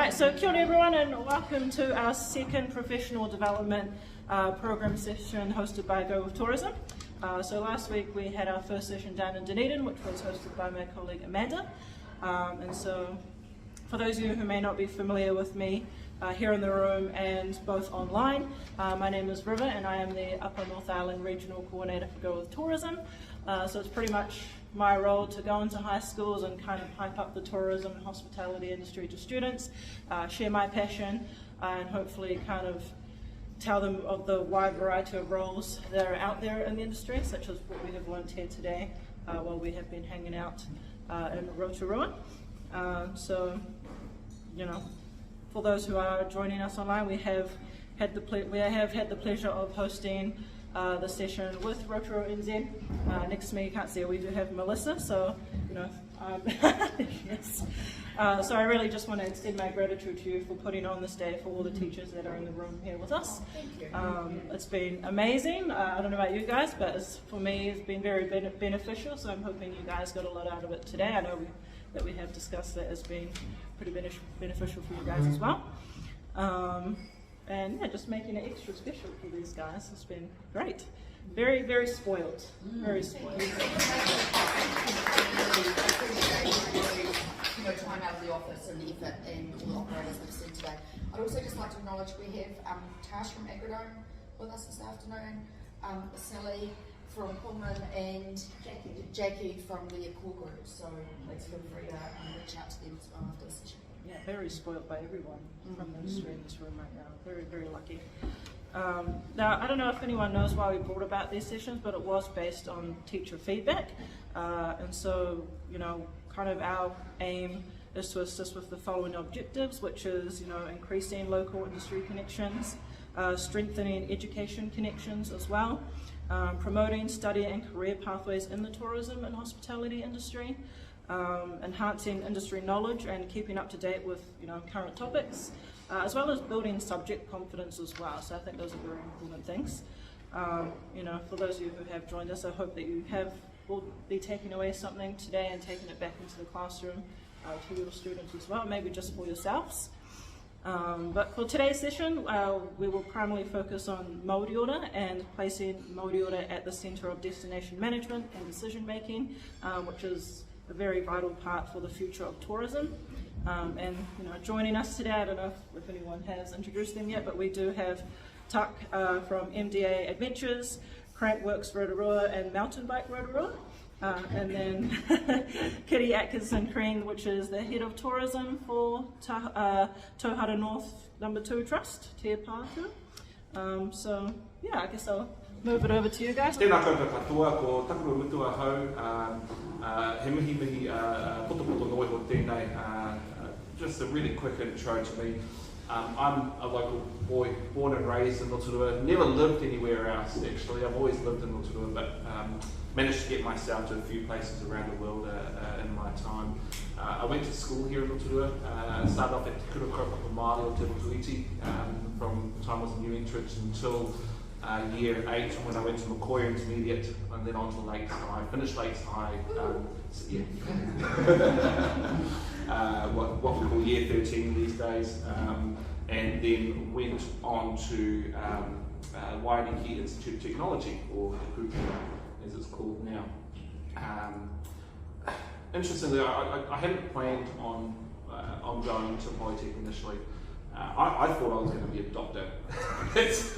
Alright, so kia ora everyone and welcome to our second professional development program session hosted by Go With Tourism. So last week we had our first session down in Dunedin, which was hosted by my colleague Amanda. And so for those of you who may not be familiar with me here in the room and both online, my name is River and I am the Upper North Island Regional Coordinator for Go With Tourism. So it's pretty much my role to go into high schools and kind of hype up the tourism and hospitality industry to students, share my passion and hopefully kind of tell them of the wide variety of roles that are out there in the industry, such as what we have learned here today while we have been hanging out in Rotorua. So, you know, for those who are joining us online, we have had the pleasure of hosting the session with Rotorua NZ. Next to me, you can't see her, we do have Melissa, so, you know, yes. So I really just want to extend my gratitude to you for putting on this day, for all the teachers that are in the room here with us. Thank you. It's been amazing. I don't know about you guys, but for me it's been very beneficial, so I'm hoping you guys got a lot out of it today. I know that we have discussed that as being pretty beneficial for you guys as well. And yeah, just making it extra special for these guys has been great. Very, very spoiled. Very spoiled. Time out of the office and the effort and all the operators that have seen today. I'd also just like to acknowledge we have Tash from Agrodome with us this afternoon, Sally from Pullman and Jackie from the core group. So please feel free to reach out to them as well after the session. Yeah, very spoiled by everyone from the industry in this room right now. Very, very lucky. Now, I don't know if anyone knows why we brought about these sessions, but it was based on teacher feedback. And so, you know, kind of our aim is to assist with the following objectives, which is, you know, increasing local industry connections, strengthening education connections as well, promoting study and career pathways in the tourism and hospitality industry, enhancing industry knowledge and keeping up to date with, you know, current topics, as well as building subject confidence as well. So I think those are very important things. You know, for those of you who have joined us, I hope that you will be taking away something today and taking it back into the classroom to your students as well, maybe just for yourselves. But for today's session, we will primarily focus on Mauri Ora and placing Mauri Ora at the centre of destination management and decision making, which is a very vital part for the future of tourism. And you know, joining us today, I don't know if anyone has introduced them yet, but we do have Tak from MDA Adventures, Crankworks Rotorua and Mountain Bike Rotorua, and then Kiri Atkinson-Crean, which is the head of tourism for Tauhara North No. 2 Trust, Te Pātua. So yeah, I guess I'll move it over to you guys. Tēnā koutou katoa, ko Takurua Mutu ahau, he mihi poto noi ho tēnei. Just a really quick intro to me. I'm a local boy, born and raised in Rotorua. Never lived anywhere else actually. I've always lived in Rotorua, but managed to get myself to a few places around the world in my time. I went to school here in Rotorua. Started off at Takurua Mutu or Te from the time I was a new entrant until year 8 when I went to McCoy Intermediate and then on to Lakes High. Finished Lakes High, what we call year 13 these days, and then went on to Wairiki Institute of Technology, or Takurua as it's called now. Interestingly, I hadn't planned on going to Polytech initially. I thought I was going to be a doctor. That's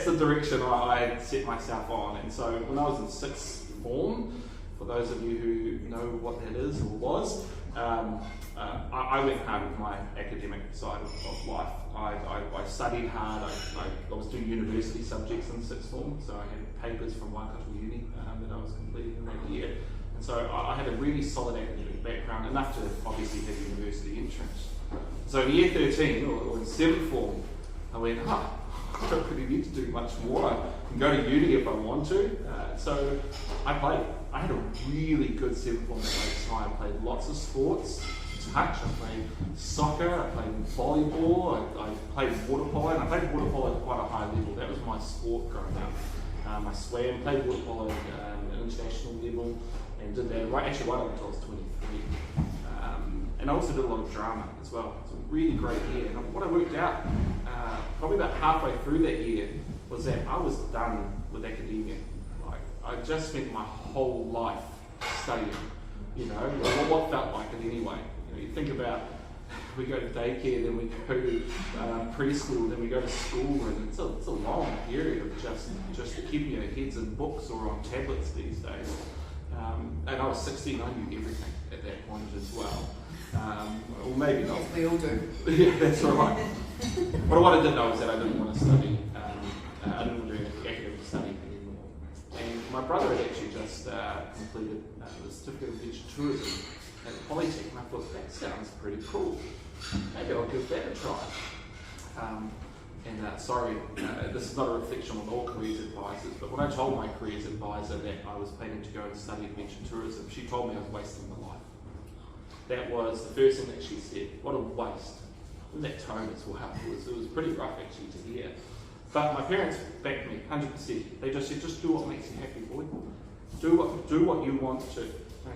the direction I had set myself on. And so when I was in sixth form, for those of you who know what that is or was, I went hard with my academic side of life. I studied hard. I was doing university subjects in sixth form, so I had papers from Waikato Uni that I was completing in that year. And so I had a really solid academic background, enough to obviously have university entrance. So in year 13, or in 7th form, I went, I don't really need to do much more. I can go to uni if I want to. So I played. I had a really good 7th form at Lakes High. I played lots of sports, touch, I played soccer, I played volleyball, I played water polo, and I played water polo at quite a high level. That was my sport growing up. I swam, played water polo at an international level, and did that right up until I was 23. And I also did a lot of drama as well. It was a really great year. And what I worked out, probably about halfway through that year, was that I was done with academia. Like, I just spent my whole life studying, you know, what felt like it anyway. You know, you think about, we go to daycare, then we go to preschool, then we go to school, and it's a long period of just keeping our heads in books or on tablets these days. And I was 16, I knew everything at that point as well. Or maybe not. Yes, we all do. Yeah, that's right. But what I did know is that I didn't want to study. I didn't want to do academic study anymore. And my brother had actually just completed the certificate of adventure tourism at the Polytech, and I thought, that sounds pretty cool. Maybe I'll give that a try. Sorry, this is not a reflection on all careers advisors, but when I told my careers advisor that I was planning to go and study adventure tourism, she told me I was wasting my life. That was the first thing that she said. What a waste. And that tone as well. It was pretty rough actually to hear. But my parents backed me 100%. They just said, just do what makes you happy, boy. Do what you want to.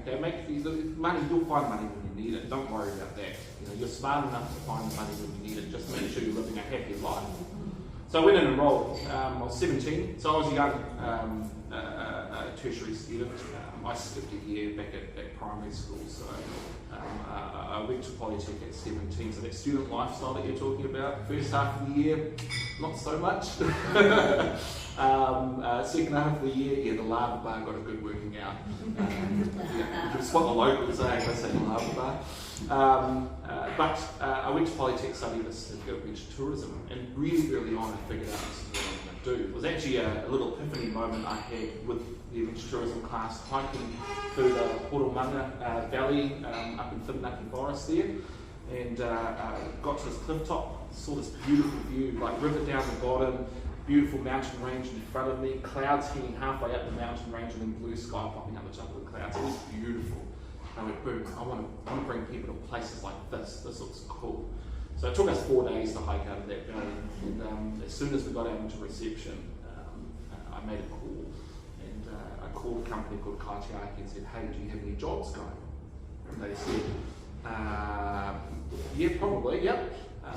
Okay, money, you'll find money when you need it. Don't worry about that. You know, you're smart enough to find money when you need it. Just make sure you're living a happy life. So I went and enrolled. I was 17, so I was a young tertiary student. I skipped a year back at primary school, so I went to Polytech at 17. So that student lifestyle that you're talking about, first half of the year, not so much. Second half of the year, yeah, the lava bar got a good working out. It's what the locals say, I say the lava bar. But I went to Polytech studying the certificate of adventure tourism, and really early on I figured out this is what I'm going to do. It was actually a little epiphany moment I had with the adventure tourism class, hiking through the Poromanga Valley up in Whitnaki Forest there, and got to this cliff top, saw this beautiful view, like river down the bottom, beautiful mountain range in front of me, clouds hanging halfway up the mountain range, and then blue sky popping up the top of the clouds. It was beautiful. And I went, boom, I want to bring people to places like this. This looks cool. So it took us 4 days to hike out of that valley. And as soon as we got out into reception, I made a call. And I called a company called Kiri Atkinson-Crean and said, hey, do you have any jobs going? And they said, yeah, probably, yep.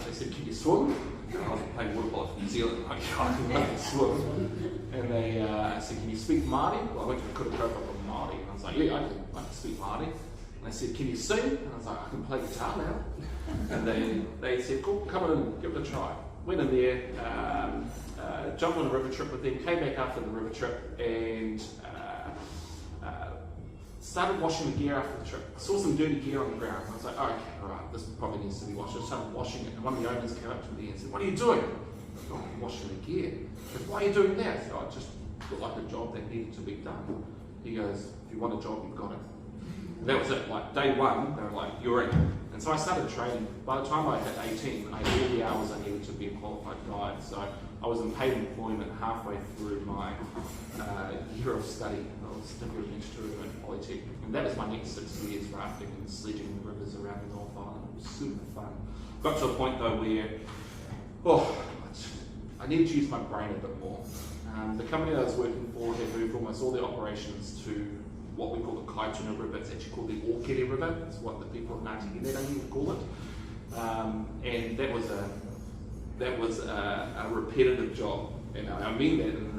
They said, can you swim? I wasn't playing water polo for New Zealand, I couldn't swim. And they said, can you speak Māori? Well, I went to the Kura profile of Māori, and I was like, yeah, I can speak Māori. And they said, can you sing? And I was like, I can play guitar now. And they said, cool, come in and give it a try. Went in there, jumped on a river trip with them, came back after the river trip, and started washing the gear after the trip. I saw some dirty gear on the ground. I was like, oh, okay, all right, this probably needs to be washed. I started washing it, and one of the owners came up to me and said, what are you doing? I said, oh, I'm washing the gear. I said, why are you doing that? I said, oh, it just looked like a job that needed to be done. He goes, if you want a job, you've got it. And that was it. Like, day one, they were like, you're in. And so I started training. By the time I hit 18, I had all the hours I needed to be a qualified guide. So I was in paid employment halfway through my year of study. I was certificate of adventure tourism at Polytech. And that was my next 6 years, rafting and sledging the rivers around the North Island. It was super fun. Got to a point though where, I needed to use my brain a bit more. The company that I was working for had moved almost all their operations to what we call the Kaituna River. It's actually called the Aotearoa River. It's what the people of Ngāti Hine call it. And that was a repetitive job. And I mean that in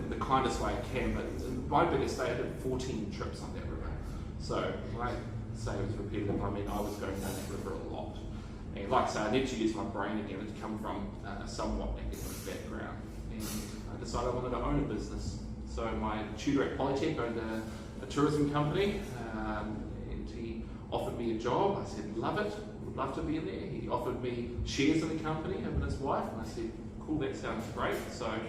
the kindest way I can, but my biggest day I did 14 trips on that river. So when I say it was repetitive, I mean I was going down that river a lot. And like I say, I need to use my brain again and to come from a somewhat academic background. And I decided I wanted to own a business. So my tutor at Polytech owned a tourism company, and he offered me a job. I said, love it, would love to be in there. He offered me shares in the company, him and his wife, and I said, cool, that sounds great. So I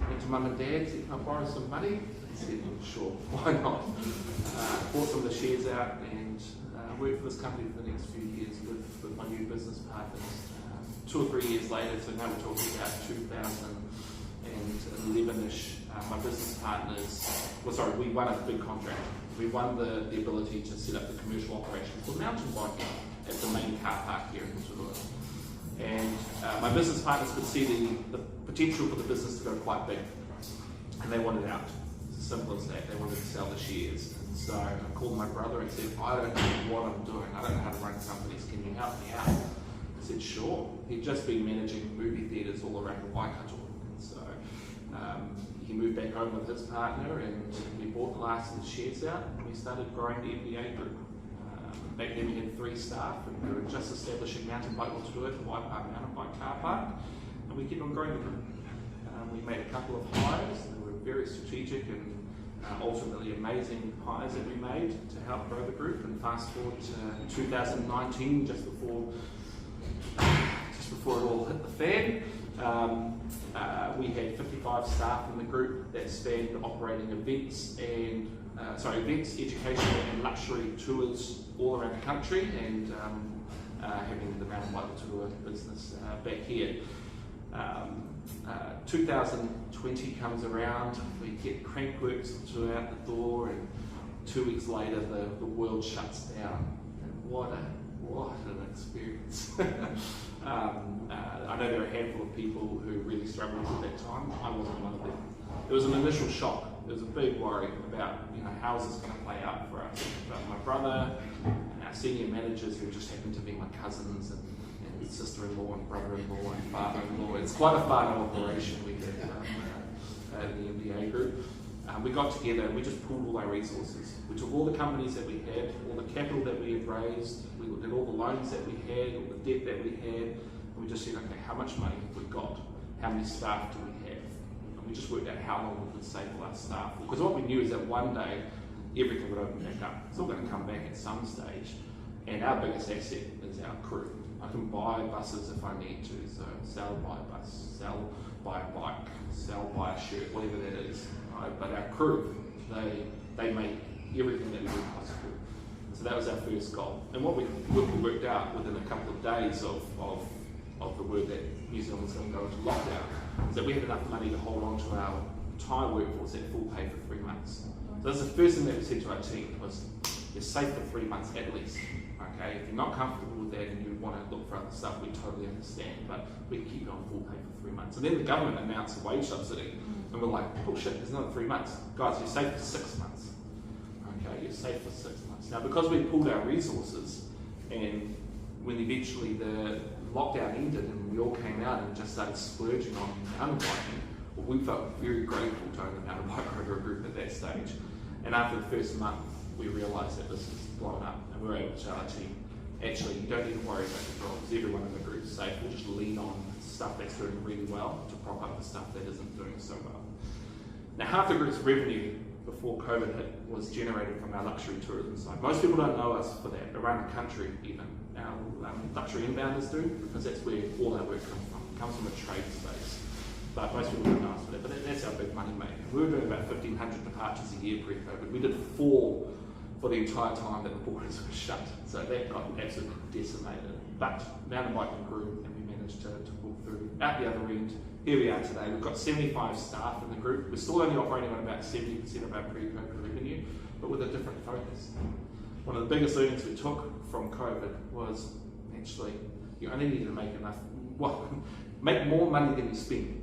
went to mum and dad, said, can I borrow some money? They said, sure, why not? Bought some of the shares out and worked for this company for the next few years with my new business partners. 2 or 3 years later, so now we're talking about 2011-ish, my business partners, we won a big contract. We won the ability to set up the commercial operations for mountain biking at the main car park here in Rotorua. And my business partners could see the potential for the business to go quite big, and they wanted out. It's as simple as that. They wanted to sell the shares. So I called my brother and said, I don't know what I'm doing. I don't know how to run companies. Can you help me out? He said, sure. He'd just been managing movie theatres all around Waikato. So he moved back home with his partner and we bought the last of the sheds out and we started growing the MBA group. Back then we had 3 staff and we were just establishing mountain bike Rotorua at the Waipā mountain bike car park, and we kept on growing the group. We made a couple of hires. They were very strategic and ultimately amazing hires that we made to help grow the group. And fast forward to 2019, just before it all hit the fan, we had 55 staff in the group that spanned operating events, education and luxury tours all around the country, and having the mountain bike tour business back here. 2020 comes around, we get Crankworks tour out the door, and 2 weeks later the world shuts down. And what an experience. I know there are a handful of people who really struggled at that time. I wasn't one of them. It was an initial shock. There was a big worry about, how is this going to play out for us. But my brother and our senior managers, who just happened to be my cousins and sister-in-law and brother-in-law and father-in-law, it's quite a fun operation we had in the MBA group. We got together and we just pooled all our resources. We took all the companies that we had, all the capital that we had raised, we looked at all the loans that we had, all the debt that we had, and we just said, okay, how much money have we got? How many staff do we have? And we just worked out how long we could save all our staff. Because what we knew is that one day, everything would open back up. It's all going to come back at some stage. And our biggest asset is our crew. I can buy buses if I need to, so sell, buy a bus, sell, buy a bike, sell, buy a shirt, whatever that is. Right? But our crew, they make everything that we do possible. So that was our first goal. And what we worked out within a couple of days of the word that New Zealand was going to go into lockdown is that we had enough money to hold on to our entire workforce at full pay for 3 months. So that's the first thing that we said to our team was, you're safe for 3 months at least. Okay, if you're not comfortable with that and you want to look for other stuff, we totally understand, but we can keep you on full pay for 3 months. And then the government announced a wage subsidy, and we're like, oh shit, there's another 3 months. Guys, you're safe for 6 months. Okay, you're safe for 6 months. Now, because we pulled our resources, and when eventually the lockdown ended and we all came out and just started splurging on mountain biking, well, we felt very grateful to own the mountain bike Rotorua group at that stage. And after the first month, we realised that this was blown up, and we were able to tell our team, actually, you don't need to worry about the jobs. Everyone in the group is safe. We'll just lean on stuff that's doing really well to prop up the stuff that isn't doing so well. Now, half the group's revenue before COVID hit was generated from our luxury tourism side. Most people don't know us for that, around the country even. Our luxury inbounders do, because that's where all our work comes from. It comes from a trade space. But most people don't know us for that. But that's our big money maker. We were doing about 1,500 departures a year pre-COVID. We did 4 for the entire time that the borders were shut. So that got absolutely decimated. But mountain biking grew and we managed to pull through. At the other end, here we are today. We've got 75 staff in the group. We're still only operating on about 70% of our pre-COVID revenue, but with a different focus. One of the biggest learnings we took from COVID was actually you only need to make enough, make more money than you spend.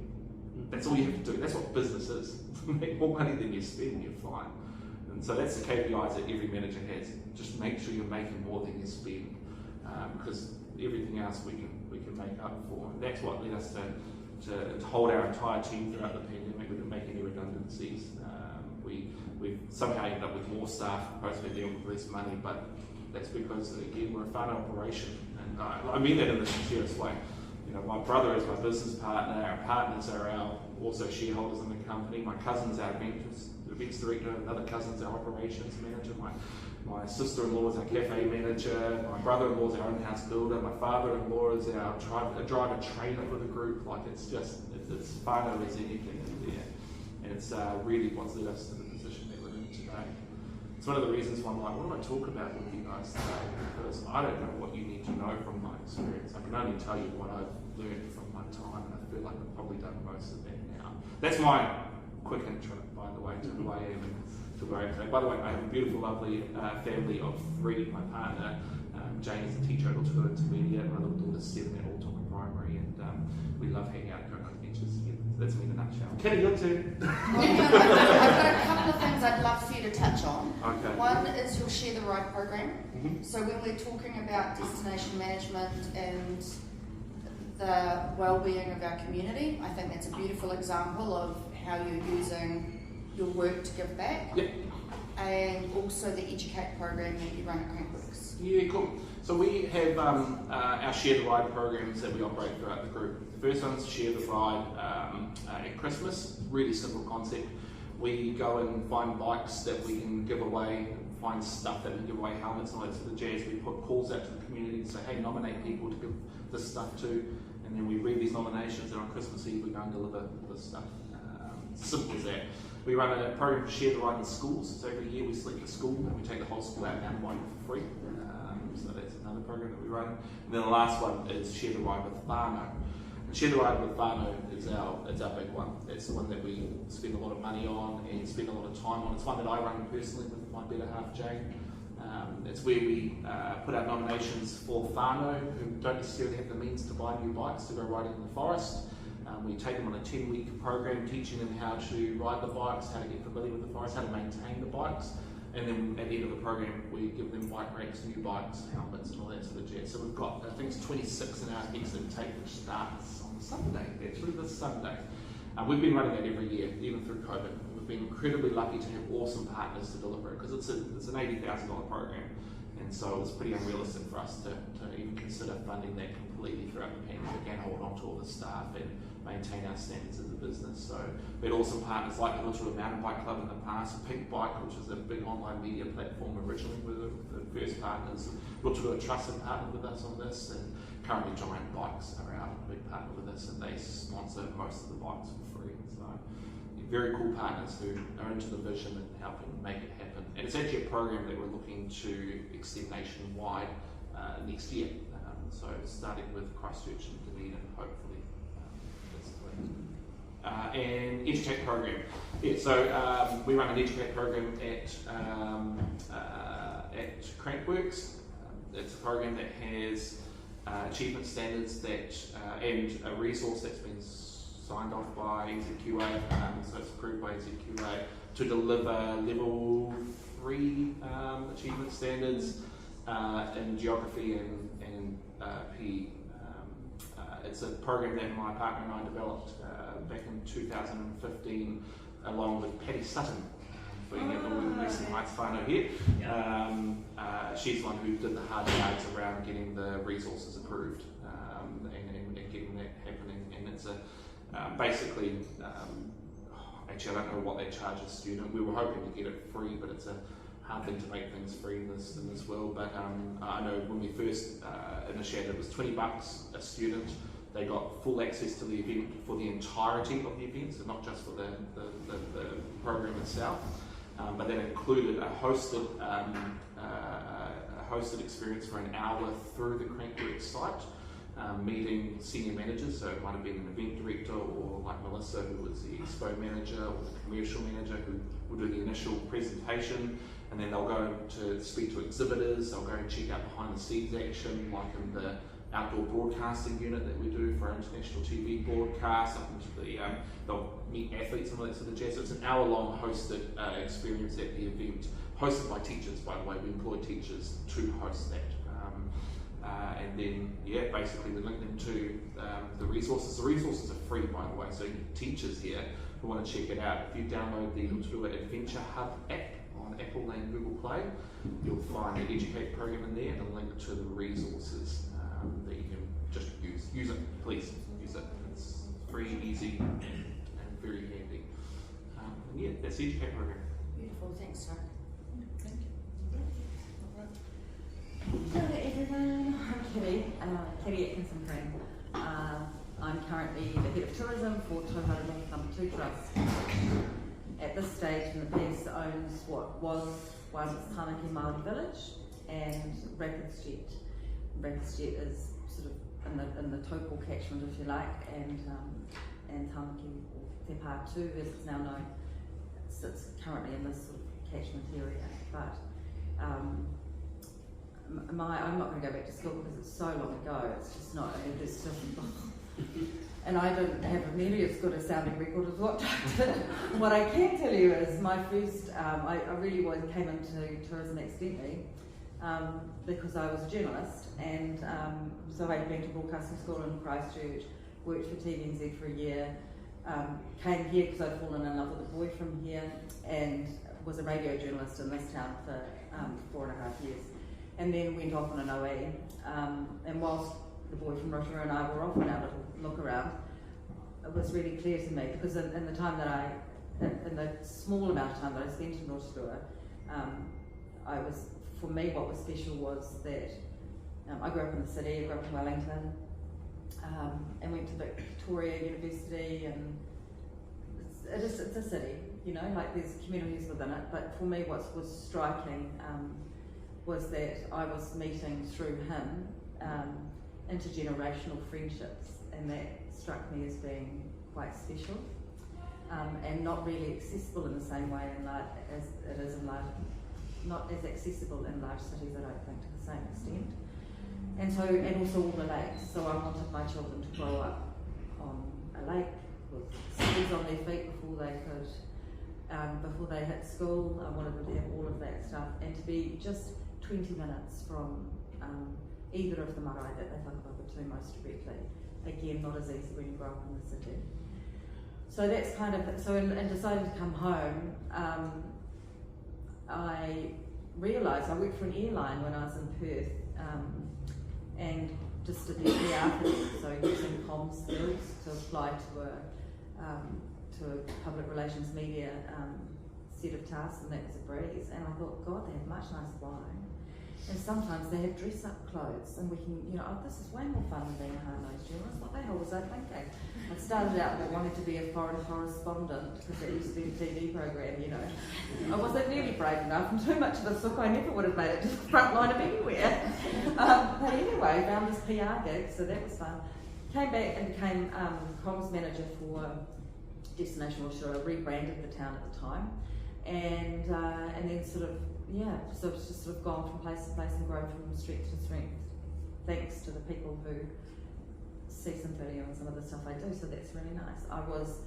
That's all you have to do. That's what business is. Make more money than you spend, you're fine. And so that's the KPIs that every manager has. Just make sure you're making more than you spend, because everything else we can make up for. And that's what led us to hold our entire team throughout the pandemic. We didn't make any redundancies. We somehow ended up with more staff, post-pandemic with less money, but that's because, again, we're a fun operation. And I mean that in the sincerest way. You know, my brother is my business partner, our partners are our also shareholders in the company, my cousin's our events director, another cousin's our operations manager, my sister-in-law is our cafe manager, my brother-in-law is our in-house builder, my father-in-law is our driver trainer for the group. Like, it's fun as anything in there. And it's really what's led us to the position that we're in today. It's one of the reasons why I'm like, what do I talk about with you guys today? Because I don't know what you need to know from my experience. I can only tell you what I've learned from my time, and I feel like I've probably done most of that now. That's my quick intro, by the way, to who I am and to where I am today. By the way, I have a beautiful, lovely family of 3. My partner, Jane, is a teacher at Aotearoa Intermediate. My little daughter's 7 at Rotorua Primary, and we love hanging out and going on adventures together. So that's me in a nutshell. Kiri, your turn. I've got a couple of things I'd love for you to touch on. Okay. one is your Share the Ride program. So when we're talking about destination management and the well-being of our community, I think that's a beautiful example of how you're using your work to give back. Yep. And also the Educate program that you run at Crankworks. Yeah, cool. So we have our Share the Ride programs that we operate throughout the group. The first one's Share the Ride at Christmas. Really simple concept. We go and find bikes that we can give away, find stuff that we can give away, helmets and all that sort of jazz. We put calls out to the community and say, hey, nominate people to give this stuff to, and then we read these nominations, and on Christmas Eve we go and deliver this stuff. Simple as that. We run a program for Share the Ride in schools. So every year we select a school and we take the whole school out and mountain bike for free. So that's another program that we run. And then the last one is Share the Ride with whānau. And Share the Ride with whānau is our big one. It's the one that we spend a lot of money on and spend a lot of time on. It's one that I run personally with my better half Jane. It's where we put out nominations for whānau who don't necessarily have the means to buy new bikes to go riding in the forest. We take them on a 10-week program teaching them how to ride the bikes, how to get familiar with the forest, how to maintain the bikes, and then at the end of the program we give them bike racks, new bikes, helmets and all that sort of jazz. So we've got, I think it's 26 in our next intake, which starts on Sunday, actually this Sunday. We've been running that every year, even through COVID. We've been incredibly lucky to have awesome partners to deliver it, because it's an $80,000 program. And so it was pretty unrealistic for us to even consider funding that completely throughout the pandemic and hold on to all the staff and maintain our standards as a business. So we had awesome partners like the Rotorua Mountain Bike Club in the past, Pink Bike, which is a big online media platform originally, were the first partners. Rotorua Trust have partnered with us on this, and currently Giant Bikes are our big partner with us, and they sponsor most of the bikes for free. So very cool partners who are into the vision and helping make it happen. And it's actually a program that we're looking to extend nationwide next year. So starting with Christchurch and Dunedin, hopefully. And Educate program. Yeah, so we run an Educate program at Crankworks. It's a program that has achievement standards that and a resource that's been signed off by NZQA, so it's approved by NZQA to deliver level 3 achievement standards in geography and PE. It's a program that my partner and I developed back in 2015 along with Patty Sutton, for example, with Mason Heights whānau here. She's the one who did the hard yards around getting the resources approved and getting that happening. And it's a basically, actually I don't know what they charge a student. We were hoping to get it free, but it's a hard thing to make things free in this world. But I know when we first initiated, it was $20 a student. They got full access to the event for the entirety of the event, so not just for the program itself, but that included a hosted experience for an hour through the Crankworks site, meeting senior managers. So it might have been an event director, or like Melissa, who was the expo manager, or the commercial manager, who will do the initial presentation, and then they'll go to speak to exhibitors. They'll go and check out behind the scenes action, like in the outdoor broadcasting unit that we do for our international TV broadcast, up into the, they'll meet athletes and all that sort of jazz. So it's an hour-long hosted experience at the event, hosted by teachers, by the way. We employ teachers to host that. And then, yeah, basically we link them to the resources. The resources are free, by the way, so teachers here who want to check it out, if you download the Rotorua Adventure Hub app on Apple and Google Play, you'll find the Educate program in there and a link to the resources that you can just use. Use it, please, use it. It's free, easy, and very handy. And yeah, that's the Educate program. Beautiful, thanks, Sarah. Thank you. Hello everyone, I'm Kiri Atkinson-Crean. I'm currently the Head of Tourism for Takurua Mutu Trust. At this stage, the piece owns what was Tanuki Maori Village and Rapids Jet. Rapids Jet is sort of in the Taupo catchment, if you like, and Tanuki, or Te Pā 2 as it's now known, sits currently in this sort of catchment area. But I'm not going to go back to school because it's so long ago. It's just not. It's just and I didn't have nearly as good a sounding record as what Doug did. What I can tell you is my first, I really came into tourism accidentally because I was a journalist, and so I'd been to broadcasting school in Christchurch, worked for TVNZ for a year, came here because I'd fallen in love with a boy from here, and was a radio journalist in this town for 4.5 years, and then went off on an OE, and whilst the boy from Rotorua and I were off on our little look around, it was really clear to me, because in the time that in the small amount of time that I spent in Rotorua, for me what was special was that I grew up in the city, I grew up in Wellington, and went to Victoria University, and it's a city, you know, like there's communities within it, but for me what was striking was that I was meeting through him intergenerational friendships, and that struck me as being quite special, and not really accessible in the same way as it is in large, not as accessible in large cities, I don't think, to the same extent. And also all the lakes. So I wanted my children to grow up on a lake with skis on their feet before they hit school. I wanted them to have all of that stuff, and to be just 20 minutes from either of the marae that they whakapapa to most directly. Again, not as easy when you grow up in the city. So that's kind of, so in deciding to come home, I realised I worked for an airline when I was in Perth, and just did the PR thing, so using comms skills to apply to a public relations media set of tasks, and that was a breeze. And I thought, God, they have much nicer wine, and sometimes they have dress-up clothes, and we can, you know, oh, this is way more fun than being a hard-nosed journalist. What the hell was I thinking? I started out with wanting to be a foreign correspondent because it used to be a TV program, you know. I wasn't nearly brave enough, and too much of the sook, I never would have made it to the front line of anywhere. But anyway, found this PR gig, so that was fun. Came back and became comms manager for Destination Rotorua, rebranded the town at the time, and then sort of, yeah, so it's just sort of gone from place to place and grown from strength to strength, thanks to the people who see some video and some of the stuff I do, so that's really nice. I was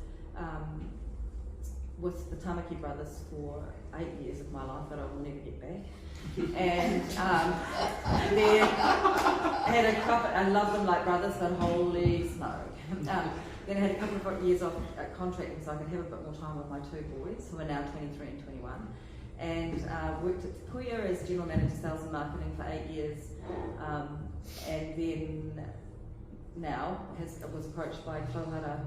with the Tamaki brothers for 8 years of my life that I will never get back, and then had a couple, I love them like brothers, but holy smoke. Then I had a couple of years off contracting so I could have a bit more time with my two boys, who are now 23 and 21, and worked at Takurua as General Manager Sales and Marketing for 8 years, and then now was approached by Tauhara,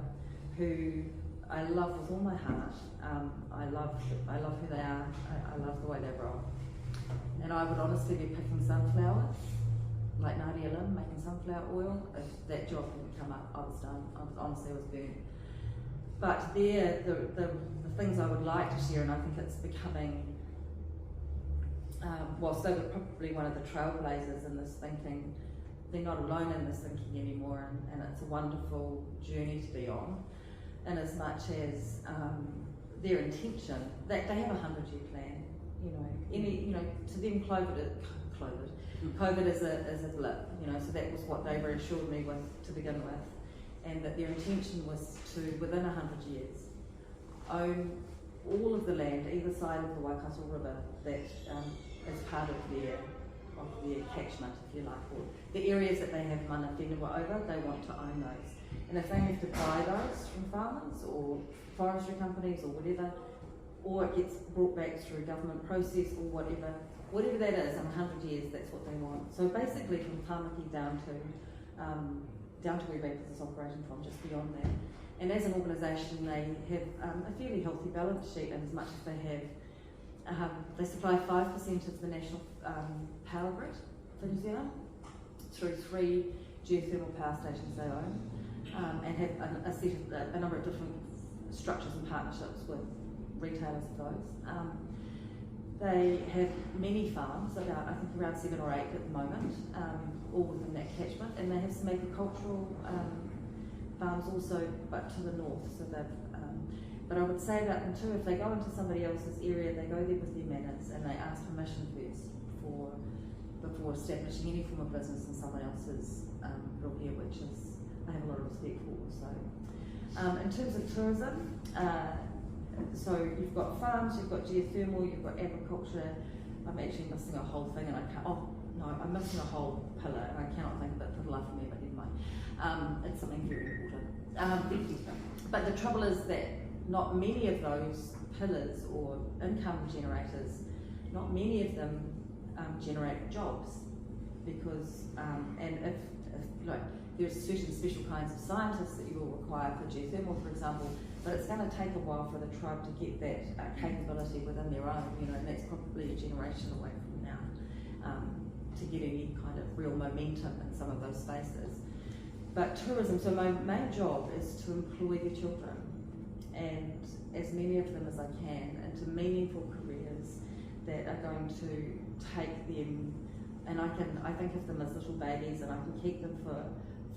who I love with all my heart. I love who they are. I love the way they roll. And I would honestly be picking sunflowers, like Nadia Lim, making sunflower oil. If that job didn't come up, I was done. Honestly, I was burnt. But they're the things I would like to share, and I think it's becoming, whilst they were probably one of the trailblazers in this thinking, they're not alone in this thinking anymore, and it's a wonderful journey to be on. And as much as their intention, they have a 100-year plan, you know, to them COVID is a blip, you know, so that was what they reassured me with to begin with, and that their intention was to, within 100 years, own all of the land either side of the Waikato River that is part of their catchment, if you like, or the areas that they have mana whenua over, they want to own those. And if they have to buy those from farmers or forestry companies or whatever, or it gets brought back through government process or whatever that is, in 100 years, that's what they want. So basically from Tāmaki down to where Backers is operating from, just beyond that. And as an organisation, they have a fairly healthy balance sheet, in as much as they have, they supply 5% of the national power grid for New Zealand through 3 geothermal power stations they own, and have a number of different structures and partnerships with retailers of those. They have many farms, I think around 7 or 8 at the moment, all within that catchment, and they have some agricultural farms also, but to the north. So but I would say about them too, if they go into somebody else's area, they go there with their manners and they ask permission first before establishing any form of business in someone else's real, which is I have a lot of respect for. So, in terms of tourism, so you've got farms, you've got geothermal, you've got agriculture. I'm actually missing a whole thing, and I can't. Oh no, I'm missing a whole pillar, and I cannot think of it for the life of me. But never mind. It's something very important. But the trouble is that not many of those pillars or income generators, not many of them generate jobs, because and if like there's certain special kinds of scientists that you will require for geothermal, for example, but it's going to take a while for the tribe to get that capability within their own, and that's probably a generation away from now, to get any kind of real momentum in some of those spaces. But tourism, so my main job is to employ the children, and as many of them as I can, into meaningful careers that are going to take them, and I think of them as little babies, and I can keep them for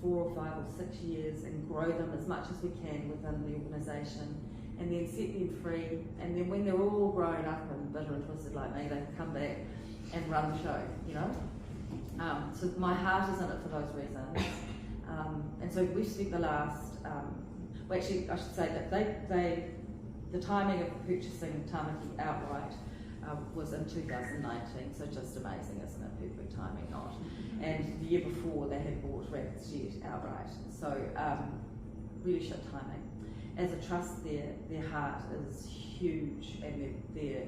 4 or 5 or 6 years and grow them as much as we can within the organisation, and then set them free, and then when they're all grown up and bitter and twisted like me, they can come back and run the show, So my heart is in it for those reasons. And so we've spent the last, well actually I should say that the timing of purchasing Tamaki outright was in 2019, so just amazing, isn't it? Perfect timing, not. And the year before they had bought Rapids Jet outright, so really shit timing. As a trust, their heart is huge, and their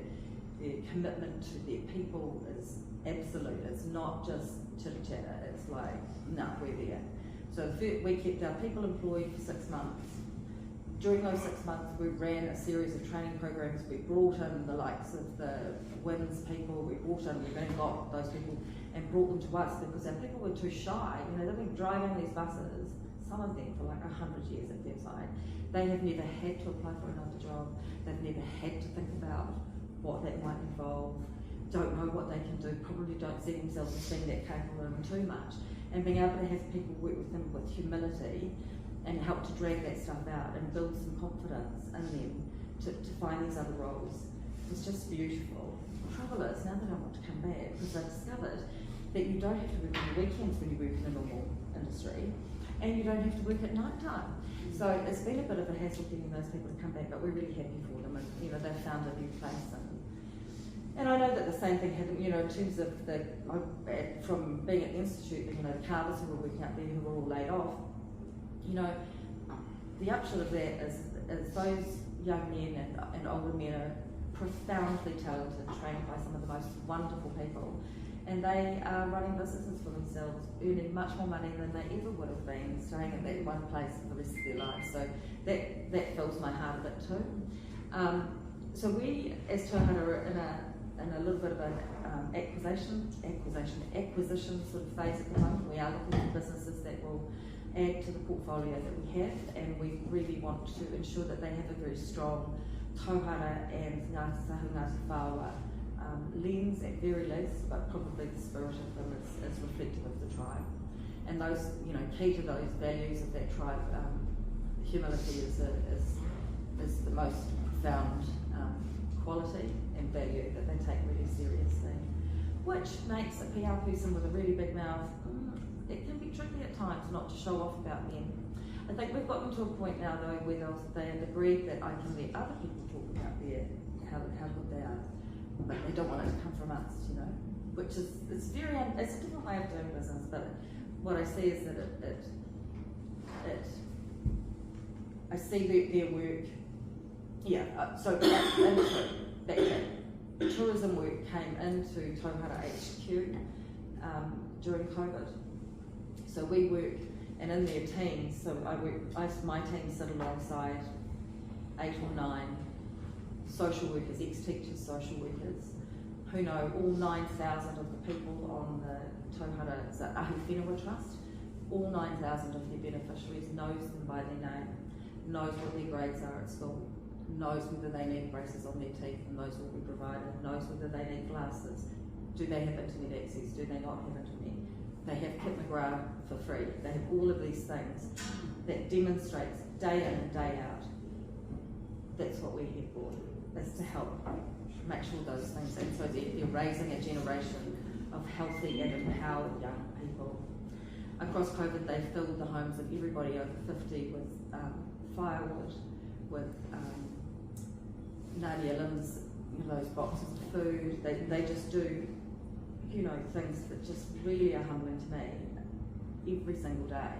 commitment to their people is absolute. It's not just chitter chatter, it's like, no, we're there. So we kept our people employed for 6 months. During those 6 months, we ran a series of training programs. We brought in the likes of the WINS people, we then got those people and brought them to us, because our people were too shy. They've been driving these buses, some of them for like 100 years at their side. They have never had to apply for another job. They've never had to think about what that might involve, don't know what they can do, probably don't see themselves as being that capable of too much. And being able to have people work with them with humility and help to drag that stuff out and build some confidence in them to find these other roles was just beautiful. The trouble is, now that I want to come back, because I discovered that you don't have to work on the weekends when you work in a normal industry, and you don't have to work at night time. So it's been a bit of a hassle getting those people to come back, but we're really happy for them, and they've found a new place. And I know that the same thing happened, in terms of from being at the institute, the carvers who were working out there who were all laid off. The upshot of that is those young men and older men are profoundly talented, trained by some of the most wonderful people, and they are running businesses for themselves, earning much more money than they ever would have been staying in that one place for the rest of their lives. So that fills my heart a bit too. So we, as Tauhara, are in a little bit of an acquisition sort of phase at the moment. We are looking for businesses that will add to the portfolio that we have, and we really want to ensure that they have a very strong tauhara and Ngāti Tahu, Ngāti Whāua lens at very least, but probably the spirit of them is reflective of the tribe. And those, key to those values of that tribe, humility is the most profound quality and value that they take really seriously, which makes a PR person with a really big mouth, it can be tricky at times not to show off about them. I think we've gotten to a point now though where they have agreed that I can let other people talk about how good they are, but they don't want it to come from us, which is, it's a different way of doing business, but what I see is that I see their work. So backtrack. Tourism work came into Tauhara HQ during COVID. So we work, and in their teams, so my team sit alongside 8 or 9 social workers, ex-teachers, social workers, who know all 9,000 of the people on the Tauhara Ahu Whenua Trust. All 9,000 of their beneficiaries, knows them by their name, knows what their grades are at school, knows whether they need braces on their teeth, and those will be provided, knows whether they need glasses, do they have internet access, do they not have internet, they have Kit McGrath for free, they have all of these things that demonstrates day in and day out. That's what we're here for, is to help make sure those things, and so they're raising a generation of healthy and empowered young people. across COVID, they filled the homes of everybody over 50 with firewood, with Nadia Lynn's, those boxes of food. They just do, things that just really are humbling to me every single day.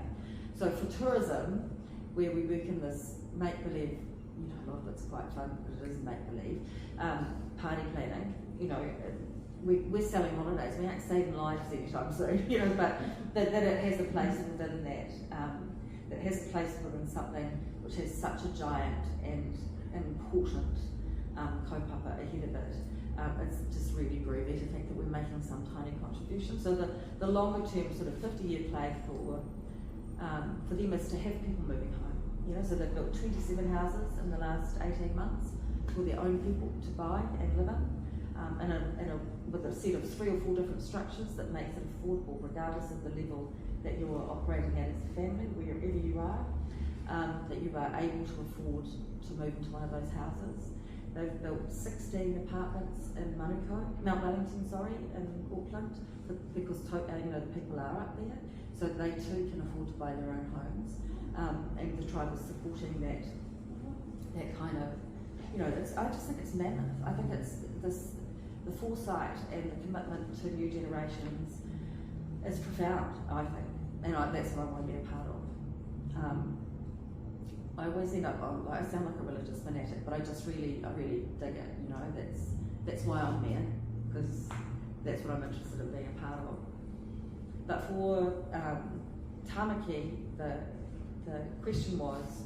So for tourism, where we work in this make-believe, a lot of it's quite fun, but it is make-believe, party planning, we're selling holidays. We aren't saving lives anytime soon, but that it has a place within that, that has a place within something which has such a giant and important kaupapa ahead of it. It's just really groovy to think that we're making some tiny contribution. So the longer term sort of 50-year play for them is to have people moving home. So they've built 27 houses in the last 18 months for their own people to buy and live in, with a set of 3 or 4 different structures that makes it affordable regardless of the level that you're operating at as a family, wherever you are, that you are able to afford to move into one of those houses. They've built 16 apartments in Mount Wellington, in Auckland, because the people are up there, so they too can afford to buy their own homes. And the tribe is supporting that kind of, I just think it's mammoth. I think it's the foresight and the commitment to new generations is profound, I think, and that's what I want to be a part of. I always end up I sound like a religious fanatic, but I really dig it. That's why I'm there, because that's what I'm interested in being a part of. But for Tamaki, the question was,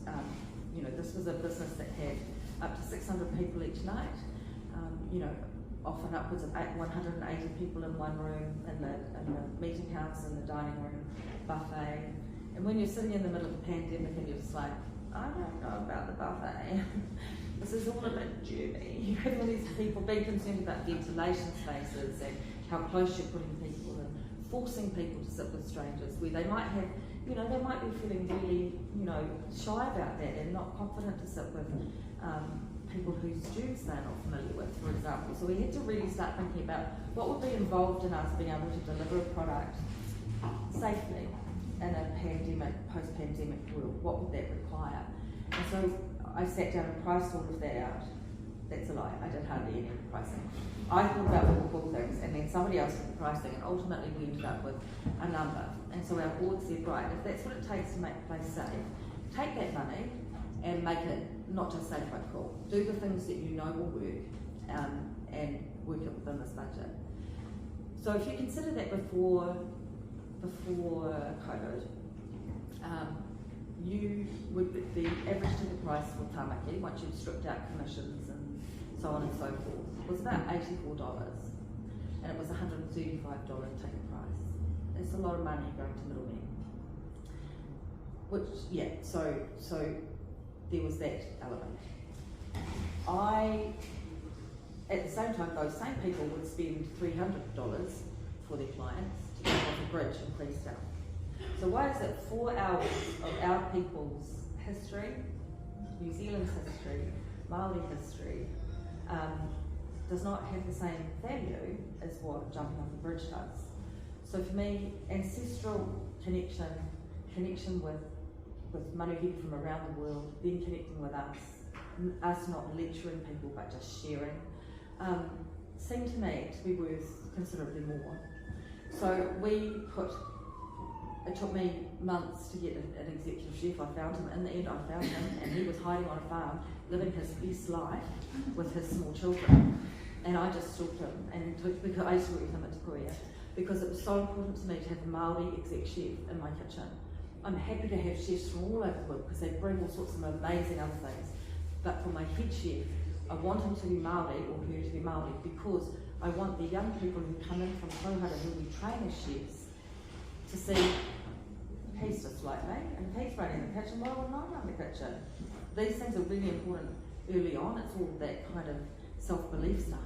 this was a business that had up to 600 people each night, often upwards of 180 people in one room, in the meeting house, in the dining room, buffet. And when you're sitting in the middle of the pandemic and you're just like, I don't know about the buffet. This is all a bit germy. You have all these people being concerned about ventilation spaces and how close you're putting people and forcing people to sit with strangers where they might have, they might be feeling really, shy about that and not confident to sit with people whose stews they're not familiar with, for example. So we had to really start thinking about what would be involved in us being able to deliver a product safely in a pandemic, post-pandemic world. What would that require? And so I sat down and priced all of that out. That's a lie, I did hardly any of the pricing. I thought about all the cool things, and then somebody else did the pricing, and ultimately we ended up with a number. And so our board said, right, if that's what it takes to make the place safe, take that money and make it not just safe but cool. Do the things that you know will work, and work it within this budget. So if you consider that before COVID, the average ticket price for Tamaki, once you've stripped out commissions and so on and so forth, was about $84, and it was a $135 ticket price. It's a lot of money going to middlemen. So there was that element. At the same time, those same people would spend $300 for their clients to get off a bridge in Queenstown. So why is it 4 hours of our people's history, New Zealand's history, Maori history, does not have the same value as what jumping off a bridge does? So for me, ancestral connection with manuhiri from around the world, then connecting with us not lecturing people but just sharing, seemed to me to be worth considerably more. So it took me months to get an executive chef. I found him. In the end, I found him, and he was hiding on a farm, living his best life with his small children. And I just stalked him, because I used to work with him at Takurua, because it was so important to me to have a Maori exec chef in my kitchen. I'm happy to have chefs from all over the world because they bring all sorts of amazing other things. But for my head chef, I want him to be Maori or her to be Maori, because I want the young people who come in from Tauhara who we train as chefs to see he's just like me, and if he's running the kitchen, why wouldn't I run the kitchen? These things are really important early on. It's all that kind of self-belief stuff,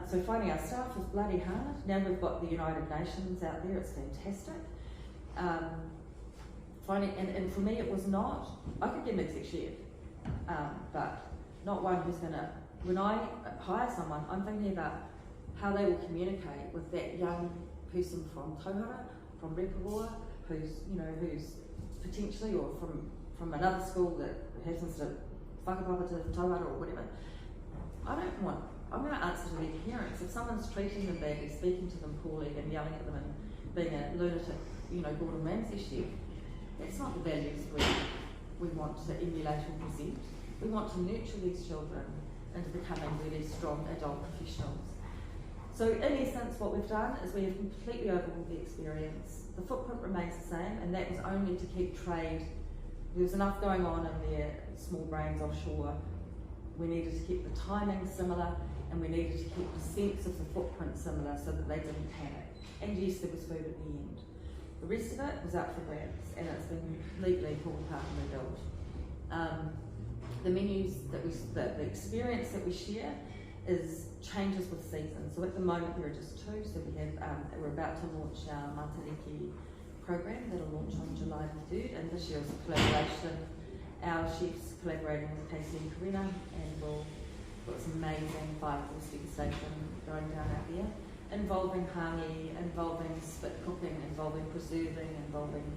So finding our staff was bloody hard. Now we've got the United Nations out there, it's fantastic. And for me it was not, I could get an exec chef, but not one who's gonna, when I hire someone, I'm thinking about how they will communicate with that young person from Tauhara Rotorua, who's potentially, or from another school that has some sort of whakapapa tauara or whatever. I'm going to answer to their parents. If someone's treating them badly, speaking to them poorly and yelling at them and being a lunatic, Gordon Ramsay chef, that's not the values we want to emulate or present. We want to nurture these children into becoming really strong adult professionals. So in essence, what we've done is we have completely overhauled the experience. The footprint remains the same, and that was only to keep trade. There was enough going on in their small brains offshore. We needed to keep the timing similar, and we needed to keep the sense of the footprint similar so that they didn't panic. And yes, there was food at the end. The rest of it was up for grabs, and it's been completely pulled apart and rebuilt. The menus the experience that we share changes with seasons. So at the moment there are just two. So we're about to launch our Matariki program that'll launch on July the 3rd, and this year is a collaboration. Our chefs collaborating with Casey and Karina, and we'll got some amazing 5-course degustation going down out there, involving hangi, involving spit cooking, involving preserving, involving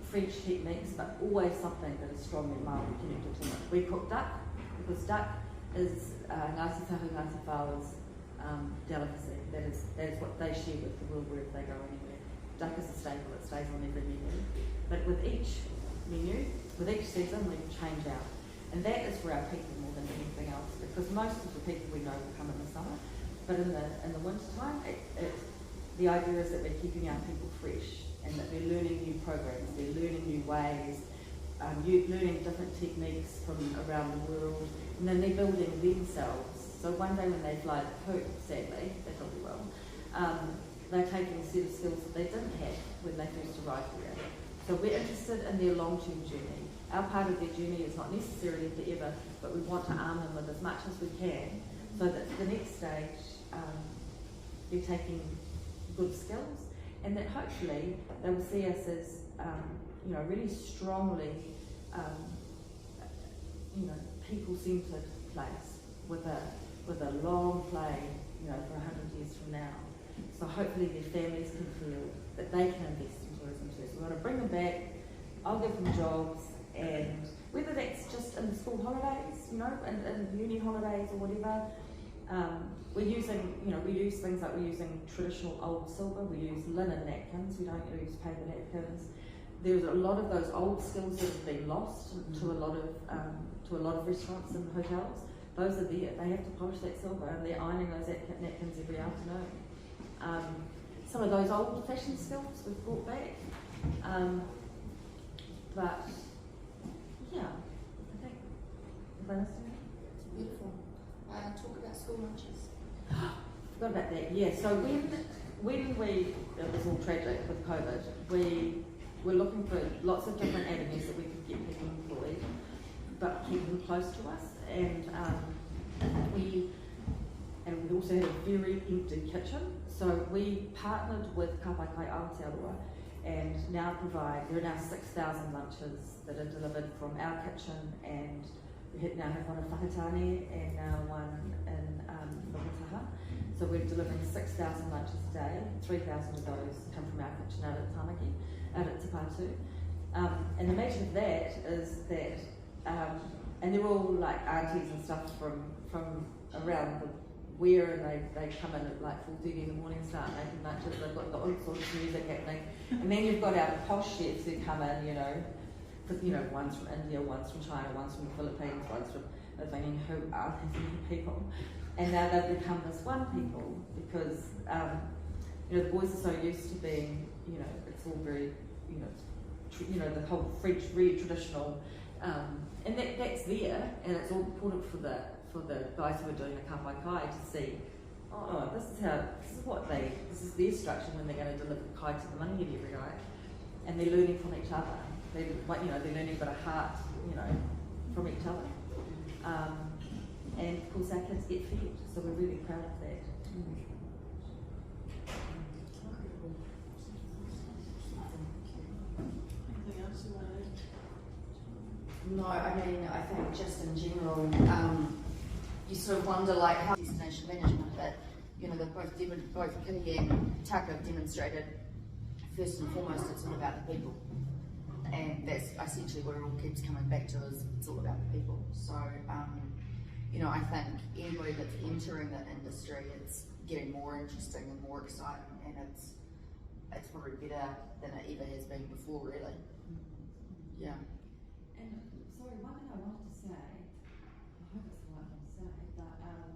French techniques, but always something that is strongly Māori connected to it. We cook duck, because duck is Ngāti Tahu, Ngāti Whāo's delicacy. That is what they share with the world wherever they go anywhere. Duck is a staple, it stays on every menu. But with each menu, with each season, we change out. And that is for our people more than anything else, because most of the people we know will come in the summer, but in the winter time, the idea is that we're keeping our people fresh, and that they're learning new programs, they're learning new ways, learning different techniques from around the world, and then they're building themselves. So one day when they fly the coop, sadly, they probably will, they're taking a set of skills that they didn't have when they first arrived here. So we're interested in their long-term journey. Our part of their journey is not necessarily forever, but we want to arm them with as much as we can, so that the next stage they're taking good skills, and that hopefully they will see us as really strongly people-centred place with a long play for 100 years from now. So hopefully their families can feel that they can invest in tourism too. So we want to bring them back. I'll give them jobs, and whether that's just in the school holidays, and uni holidays or whatever. We use things like we're using traditional old silver, we use linen napkins, we don't use paper napkins. There's a lot of those old skills that have been lost to a lot of restaurants and hotels. Those are there, they have to polish that silver, and they're ironing those napkins every afternoon. Some of those old-fashioned skills we've brought back. But yeah, I think, if I understand. It's beautiful. Talk about school lunches. Forgot about that. Yeah. So when it was all tragic with COVID, we were looking for lots of different avenues that we could get people employed, but keep them close to us. And we also had a very empty kitchen. So we partnered with Kapakai Aotearoa, and there are now 6,000 lunches that are delivered from our kitchen, and we now have one in Whakatane and now one in Rotorua. So we're delivering 6,000 lunches a day. 3,000 of those come from our kitchen out at Tamaki, out at Te Pātū. And the magic of that is that, and they're all like aunties and stuff from around the where, and they come in at like 4:30 in the morning, start making lunches. They've got all sorts of music happening, and then you've got our posh chefs who come in, one's from India, one's from China, one's from the Philippines, one's from thinking, who are these people? And now they've become this one people because the boys are so used to being, it's all very, the whole French, really traditional, and that's there, and it's all important for the guys who are doing the kapai kai to see, this is their structure when they're going to deliver the kai to the manihiri every night, and they're learning from each other. They're learning a bit of heart, from each other. And of course our kids get fed, so we're really proud of that. Anything else you want to add? No, I think just in general, you sort of wonder how destination management, but both Kiri and Taku have demonstrated first and foremost, it's all about the people. And that's essentially what it all keeps coming back to, is it's all about the people. So, you know, I think anybody that's entering the industry, it's getting more interesting and more exciting, and it's probably better than it ever has been before, really. Yeah. And sorry, one thing I wanted to say, I hope it's the right thing to say, but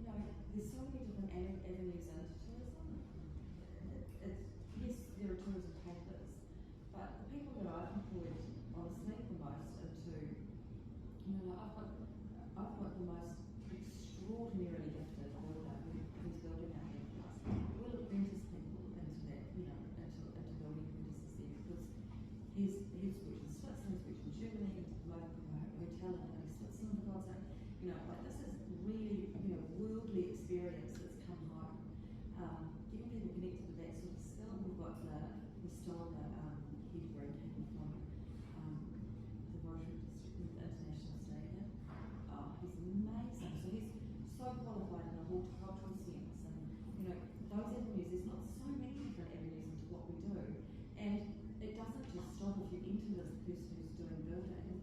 you know, there's so many different avenues into tourism. Yes, there are tourism papers, but the people that I've employed, honestly, the most into, you know, I've got the most extraordinarily gifted builder who's building that here for us. We'll apprentice people into that, you know, into building apprentices there, because he's worked in Switzerland, he's worked in Germany, he's promoted from a hotel in Switzerland, for God's sake. You know, like, this is really, you know, worldly experience that's come home. Getting people connected with that sort of skill. We stole the head greenkeeper from the Rotorua district, the International Stadium. Oh, he's amazing. So he's so qualified in a horticultural sense, and you know, those avenues, there's not so many different avenues into what we do, and it doesn't just stop if you enter this person who's doing building.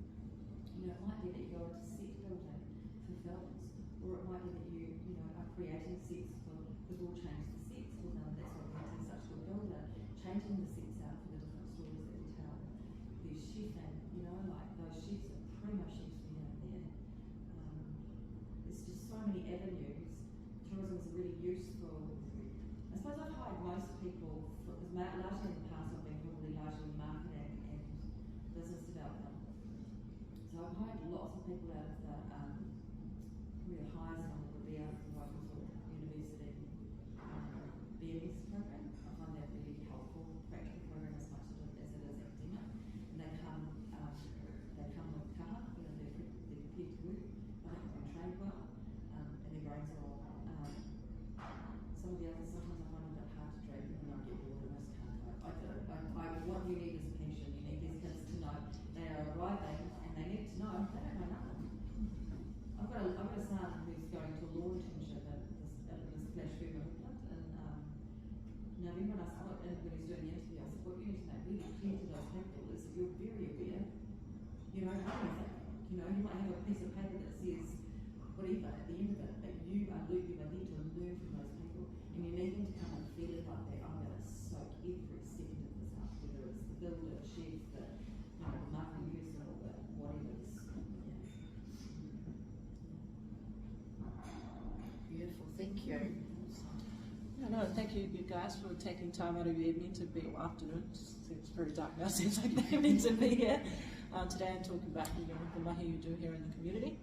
You know, it might be that you go into set building for films, or it might be that you know, are creating sets for, because we'll change the sets for them. That's what makes him such a good builder, changing the sets out for the different stories that we tell. There's chefing, you know, like those chefs are primo chefs we have there. There's just so many avenues. Tourism is really useful. I suppose I've hired most people, because largely in the past I've been probably largely marketing and business development. So I've hired lots of people out of the real highest one that would be out of the Rotorua University BMS program. I find that really helpful, practical program, as much as it is academic. And they come with kaha, you know, they're prepared to work. I think they're trained well, and their brains are all. Some of the others, sometimes I find it a bit hard to drag them, and I get bored and I just can't go. What you need is a pension. You need these kids to know they are arriving and they need to know they don't know nothing. I've got a son who's going to a law internship at this flash firm in Auckland, and November, and I said, when he's doing the interview, I said, what you need to make really clear to those people is that you're very aware. You know, you know, you might have a piece of paper that says whatever at the end of it, but you are there to learn from those people, and you need them to come and feel it like that. I'm going to soak every second of this up, whether it's the builder, the chef, the marketing person, or the whatever it is. Beautiful, thank you. No, thank you guys for taking time out of your evening to be, or afternoon, it's very dark now, seems like the evening to be here today and talking about, you know, the mahi you do here in the community.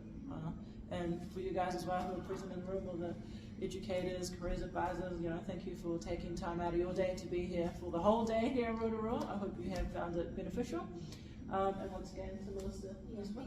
And for you guys as well who are present in the room, all the educators, careers advisors, you know, thank you for taking time out of your day to be here for the whole day here in Rotorua. I hope you have found it beneficial. And once again, to Melissa as well.